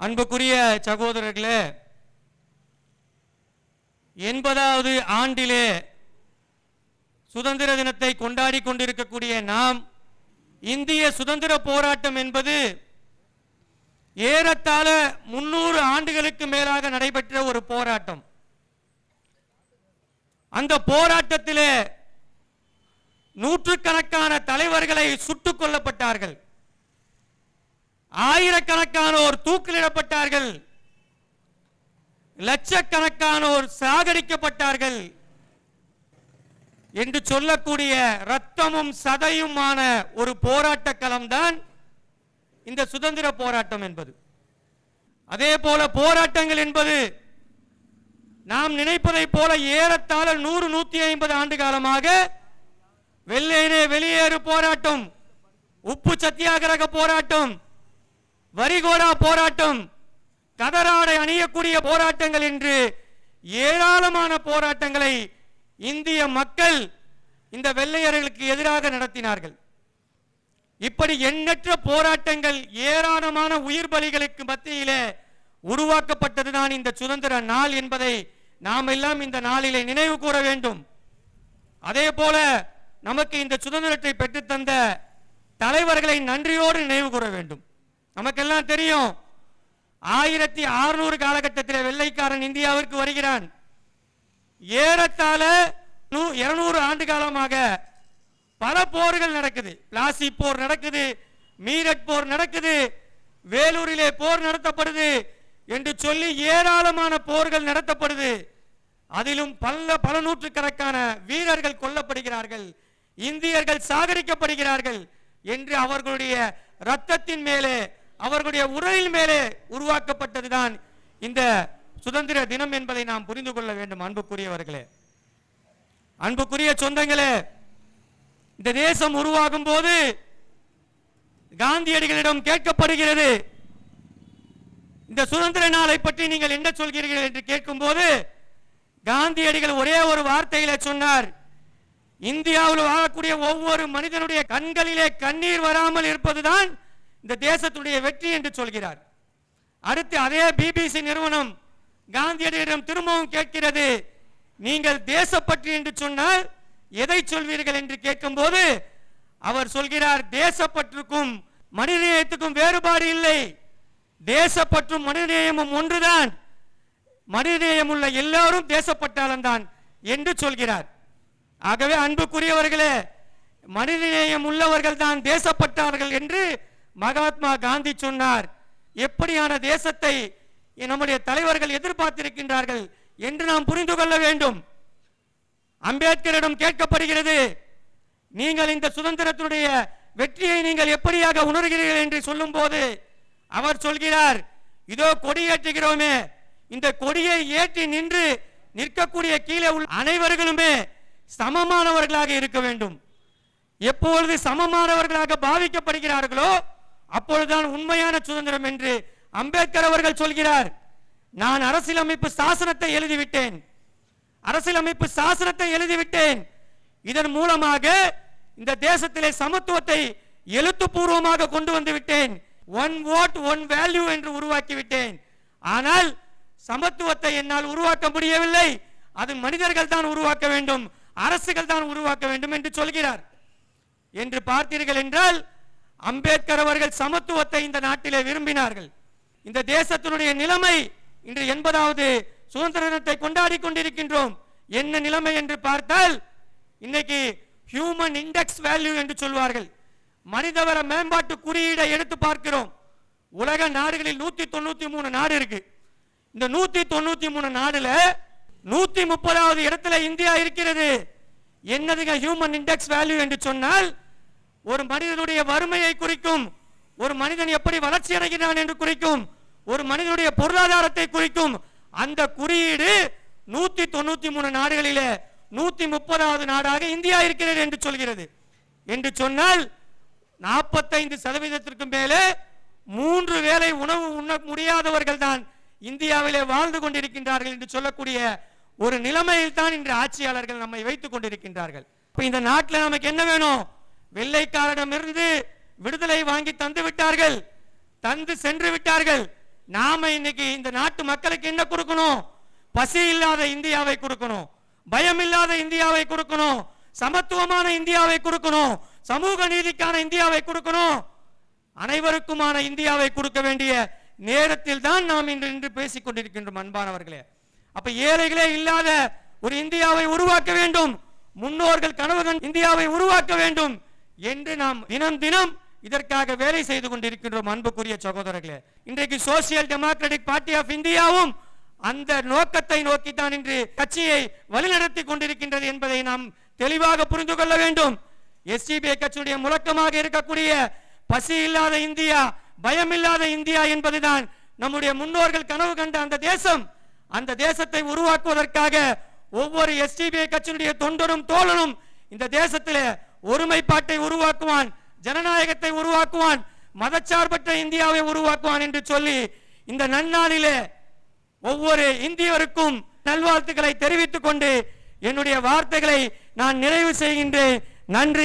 அன்புக்குரிய சகோதரர்களே, 80வது ஆண்டிலே சுதந்திர தினத்தை கொண்டாடி கொண்டிருக்கக்கூடிய நாம், இந்திய சுதந்திர போராட்டம் என்பது ஏறத்தாழ 300 ஆண்டுகளுக்கு மேலாக நடைபெற்ற ஒரு போராட்டம். அந்த போராட்டத்திலே நூற்றுக்கணக்கான தலைவர்களை சுட்டுக் கொல்லப்பட்டார்கள், ஆயிரக்கணக்கானோர் தூக்கிலிடப்பட்டார்கள், லட்சக்கணக்கானோர் சாகடிக்கப்பட்டார்கள் என்று சொல்லக்கூடிய இரத்தமும் சதையுமான ஒரு போராட்ட களம்தான் இந்த சுதந்திர போராட்டம் என்பது. அதே போல போராட்டங்கள் என்பது நாம் நினைப்பதை போல ஏறத்தாழ 100-150 ஆண்டு காலமாக வெள்ளையனே வெளியேறு போராட்டம், உப்பு சத்தியாகிரக போராட்டம், வரிகோடா போராட்டம், கதராடை அணியக்கூடிய போராட்டங்கள் என்று ஏராளமான போராட்டங்களை இந்திய மக்கள் இந்த வெள்ளையர்களுக்கு எதிராக நடத்தினார்கள். இப்படி எண்ணற்ற போராட்டங்கள், ஏராளமான உயிர் பலிகளுக்கு மத்தியிலே உருவாக்கப்பட்டதுதான் இந்த சுதந்திர நாள் என்பதை நாம் எல்லாம் இந்த நாளிலே நினைவு கூற வேண்டும். அதே போல நமக்கு இந்த சுதந்திரத்தை பெற்றுத்தந்த தலைவர்களை நன்றியோடு நினைவு கூற வேண்டும். நமக்கெல்லாம் தெரியும், 1600 காலகட்டத்தில் வெள்ளைக்காரன் இந்தியாவிற்கு வருகிறான். ஏறத்தாழ 200 ஆண்டு காலமாக பல போர்கள் நடக்குது. பிளாசி போர் நடக்குது, மீரட் போர் நடக்குது, வேலூரிலே போர் நடத்தப்படுது என்று சொல்லி ஏராளமான போர்கள் நடத்தப்படுது. அதிலும் பல நூற்றுக்கணக்கான வீரர்கள் கொல்லப்படுகிறார்கள், இந்தியர்கள் சாகரிக்கப்படுகிறார்கள் என்று அவர்களுடைய இரத்தத்தின் மேலே, அவர்களுடைய உடலின் மேலே உருவாக்கப்பட்டதுதான் இந்த சுதந்திர தினம் என்பதை நாம் புரிந்து கொள்ள வேண்டும். அன்புக்குரியவர்களே, அன்புக்குரிய சொந்தங்களே, இந்த தேசம் உருவாகும் போது காந்தியடிகளிடம் கேட்கப்படுகிறது, இந்த சுதந்திர நாளை பற்றி நீங்கள் என்ன சொல்கிறீர்கள் என்று கேட்கும் போது காந்தியடிகள் ஒரே ஒரு வார்த்தையில சொன்னார், இந்தியாவில் வாழக்கூடிய ஒவ்வொரு மனிதனுடைய கண்களிலே கண்ணீர் வராமல் இருப்பதுதான் இந்த தேசத்துடைய வெற்றி என்று சொல்கிறார். அடுத்து அதே பிபிசி நிறுவனம் காந்தியடிகளிடம் திரும்பவும் கேட்கிறது, நீங்கள் தேசப்பற்று என்று சொன்னால் எதை சொல்வீர்கள் என்று கேட்கும் போது அவர் சொல்கிறார், தேசப்பற்றுக்கும் மனிதநேயத்துக்கும் வேறுபாடு இல்லை, தேசப்பற்றும் மனிதநேயமும் ஒன்றுதான், மனிதநேயம் உள்ள எல்லாரும் தேசப்பட்டாளன் தான் என்று சொல்கிறார். ஆகவே அன்புக்குரியவர்களே, மனிதநேயம் உள்ளவர்கள் தான் தேசப்பட்டார்கள் என்று மகாத்மா காந்தி சொன்னார். எப்படியான தேசத்தை நம்முடைய தலைவர்கள் எதிர்பார்த்திருக்கின்றார்கள் என்று நாம் புரிந்து கொள்ள வேண்டும். அம்பேத்கரிடம் கேட்கப்படுகிறது, நீங்கள் இந்த சுதந்திரத்தினுடைய வெற்றியை நீங்கள் எப்படியாக உணர்கிறீர்கள் என்று சொல்லும் போது அவர் சொல்கிறார், இதோ கொடி ஏற்றுகிறோமே, இந்த கொடியை ஏற்றி நின்று நிற்கக்கூடிய கீழே உள்ள அனைவர்களுமே சமமானவர்களாக இருக்க வேண்டும். எப்பொழுது சமமானவர்களாக பாவிக்கப்படுகிறார்களோ அப்பொழுதுதான் உண்மையான சுதந்திரம் என்று அம்பேத்கர் அவர்கள் சொல்கிறார். நான் அரசியலமைப்பு சாசனத்தை எழுதிவிட்டேன், அரசியலமைப்பு சாசனத்தை எழுதிவிட்டேன், இதன் மூலமாக இந்த தேசத்திலே சமத்துவத்தை எழுத்துப்பூர்வமாக கொண்டு வந்து விட்டேன், ஒன் வோட் ஒன் வேல்யூ என்று உருவாக்கி விட்டேன். ஆனால் சமத்துவத்தை என்னால் உருவாக்க முடியவில்லை, அது மனிதர்கள் தான் உருவாக்க வேண்டும், அரசுகள் தான் உருவாக்க வேண்டும் என்று சொல்கிறார். என்று பார்த்தீர்கள் என்றால் அம்பேத்கர் அவர்கள் சமத்துவத்தை இந்த நாட்டிலே விரும்பினார்கள். இந்த தேசத்தினுடைய நிலைமை இன்று 80வது சுதந்திர தினத்தை கொண்டாடி கொண்டிருக்கின்றோம். என்ன நிலைமை என்று பார்த்தால், இன்னைக்கு ஹியூமன் இண்டெக்ஸ் வேல்யூ என்று சொல்வார்கள், மனிதவள மேம்பாட்டு குறியீடை எடுத்து பார்க்கிறோம். உலக நாடுகளில் 193 நாடு இருக்கு. இந்த 193 நாடுல 130வது இடத்துல இந்தியா இருக்கிறது. என்னதுங்க ஹியூமன் இண்டெக்ஸ் வேல்யூ என்று சொன்னால், ஒரு மனிதனுடைய வறுமையை குறிக்கும், ஒரு மனிதன் எப்படி வளர்ச்சி அடைகிறான் என்று குறிக்கும், ஒரு மனிதனுடைய பொருளாதாரத்தை குறிக்கும். அந்த குறியீடு 193 நாடுகளிலே 130வது நாடாக இந்தியா இருக்கிறது என்று சொல்கிறது. என்று சொன்னால் 45% மேலே 3 வேளை உணவு உண்ண முடியாதவர்கள் தான் இந்தியாவிலே வாழ்ந்து கொண்டிருக்கின்றார்கள் என்று சொல்லக்கூடிய ஒரு நிலைமையில் தான் இன்று ஆட்சியாளர்கள் நம்மை வைத்துக் கொண்டிருக்கின்றார்கள். இந்த நாட்டில் நமக்கு என்ன வேணும்? வெள்ளைக்காரரிடமிருந்து விடுதலை வாங்கி தந்து விட்டார்கள், தந்து சென்று விட்டார்கள். நாம இன்னைக்கு இந்த நாட்டு மக்களுக்கு என்ன கொடுக்கணும்? பசி இல்லாத இந்தியாவை கொடுக்கணும், பயம் இல்லாத இந்தியாவை கொடுக்கணும், சமத்துவமான இந்தியாவை கொடுக்கணும், சமூக நீதிக்கான இந்தியாவை கொடுக்கணும், அனைவருக்குமான இந்தியாவை கொடுக்க வேண்டிய நேரத்தில் தான் நாம் இன்று பேசிக் கொண்டிருக்கின்றோம் அன்பானவர்களே. அப்ப ஏழைகளே இல்லாத ஒரு இந்தியாவை உருவாக்க வேண்டும், முன்னோர்கள் கனவு இந்தியாவை உருவாக்க வேண்டும் என்று நாம் தினம் தினம் இதற்காக வேலை செய்து கொண்டிருக்கின்றோம் அன்புக்குரிய சகோதரர்களே. இன்றைக்கு சோசியல் டெமோக்ராட்டிக் பார்ட்டி ஆஃப் இந்தியாவும் அந்த நோக்கத்தை நோக்கித்தான் இன்று கட்சியை வழிநடத்தி கொண்டிருக்கின்றது என்பதை நாம் தெளிவாக புரிந்து கொள்ள வேண்டும். எஸ்டிபிஐ கட்சியுடைய முழக்கமாக இருக்கக்கூடிய பசி இல்லாத இந்தியா, பயம் இல்லாத இந்தியா என்பதுதான் நம்முடைய முன்னோர்கள் கனவு கண்ட அந்த தேசம். அந்த தேசத்தை உருவாக்குவதற்காக ஒவ்வொரு எஸ்டிபிஐ கட்சியினுடைய தொண்டரும் தோழனும் இந்த தேசத்திலே ஒருமைப்பாட்டை உருவாக்குவான், ஜனநாயகத்தை உருவாக்குவான், மதச்சார்பற்ற இந்தியாவை உருவாக்குவான் என்று சொல்லி இந்த நன்னாளிலே ஒவ்வொரு இந்தியருக்கும் நல்வாழ்த்துக்களை தெரிவித்துக் கொண்டு என்னுடைய வார்த்தைகளை நான் நிறைவு செய்கின்றேன். நன்றி.